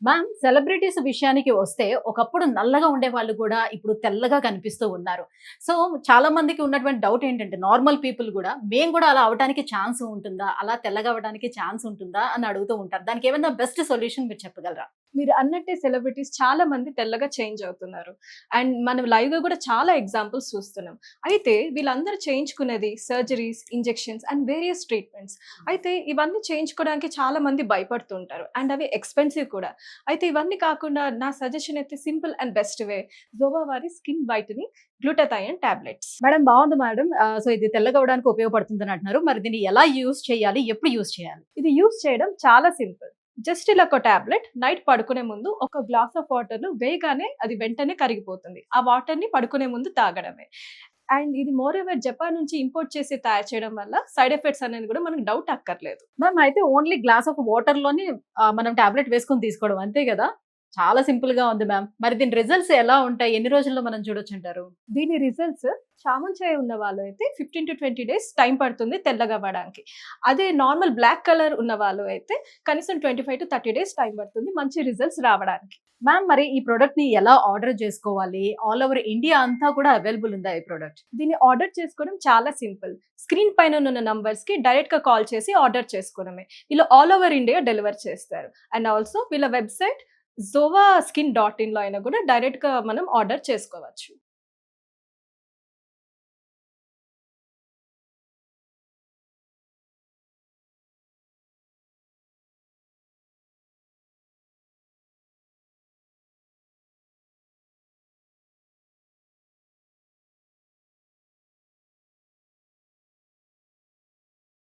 Ma'am celebrities విషయానికి వస్తే ఒకప్పుడు నల్లగా ఉండేవాళ్ళు కూడా ఇప్పుడు తెల్లగా కనిపిస్తూ ఉన్నారు. సో చాలా మందికి ఉన్నటువంటి డౌట్ ఏంటంటే నార్మల్ పీపుల్ గూడా మేము గూడా అలా అవ్వటానికి ఛాన్స్ ఉంటుందా? అలా తెల్లగా అవ్వడానికి ఛాన్స్ ఉంటుందా? అని అడుగుతూ ఉంటారు. దానికి ఏమైనా బెస్ట్ సొల్యూషన్ మీరు చెప్పగలరా? మీరు అన్నట్టే సెలబ్రిటీస్ చాలా మంది తెల్లగా చేంజ్ అవుతున్నారు. అండ్ మనం లైవ్‌గా కూడా చాలా ఎగ్జాంపుల్స్ చూస్తున్నాం. అయితే వీళ్ళందరూ చేయించుకునేది surgeries, injections and various treatments. అయితే ఇవన్నీ చేయించుకోవడానికి చాలా మంది భయపడుతుంటారు. అండ్ అవి ఎక్స్‌పెన్సివ్ కూడా. అయితే ఇవన్నీ కాకుండా నా సజెషన్ అయితే సింపుల్ అండ్ బెస్ట్ వే జోవా వారి skin whitening glutathione tablets. Madam బావుంది మేడం. సో ఇది తెల్లగా అవ్వడానికి ఉపయోగపడుతుందని అంటున్నారు. మరి దీన్ని ఎలా యూజ్ చేయాలి? ఎప్పుడు యూజ్ చేయాలి? ఇది యూజ్ చేయడం చాలా సింపుల్. జస్ట్ ఇలా ఒక టాబ్లెట్ నైట్ పడుకునే ముందు ఒక గ్లాస్ ఆఫ్ వాటర్ వేయగానే అది వెంటనే కరిగిపోతుంది. ఆ వాటర్ ని పడుకునే ముందు తాగడమే. అండ్ ఇది మోర్ ఎవర్ జపాన్ నుంచి ఇంపోర్ట్ చేసి తయారు చేయడం వల్ల సైడ్ ఎఫెక్ట్స్ అనేది కూడా మనకు డౌట్ అక్కర్లేదు. మ్యామ్ అయితే ఓన్లీ గ్లాస్ ఆఫ్ వాటర్‌లోని మనం టాబ్లెట్ వేసుకొని తీసుకోవడం అంతే గదా? చాలా సింపుల్‌గా ఉంది మ్యామ్. మరి దీని రిజల్ట్స్ ఎలా ఉంటాయి? ఎన్ని రోజుల్లో మనం చూడొచ్చంటారు? దీని రిజల్ట్స్ చామంచాయ ఉన్న వాళ్ళు అయితే 15-20 డేస్ టైం పడుతుంది తెల్లగా అవ్వడానికి. అదే నార్మల్ బ్లాక్ కలర్ ఉన్న వాళ్ళు అయితే కనీసం 25-30 డేస్ టైం పడుతుంది మంచి రిజల్ట్స్ రావడానికి. మ్యామ్ మరి ఈ ప్రొడక్ట్‌ని ఎలా ఆర్డర్ చేసుకోవాలి? ఆల్ ఓవర్ ఇండియా అంతా కూడా అవైలబుల్ ఉందా ఈ ప్రొడక్ట్? దీన్ని ఆర్డర్ చేసుకోవడం చాలా సింపుల్. స్క్రీన్ పైన ఉన్న నంబర్స్‌కి డైరెక్ట్‌గా కాల్ చేసి ఆర్డర్ చేసుకోవడమే. వీళ్ళు ఆల్ ఓవర్ ఇండియా డెలివర్ చేస్తారు. అండ్ ఆల్సో వీళ్ళ వెబ్‌సైట్ zovaSkin.in లో అయినా కూడా డైరెక్ట్‌గా మనం ఆర్డర్ చేసుకోవచ్చు.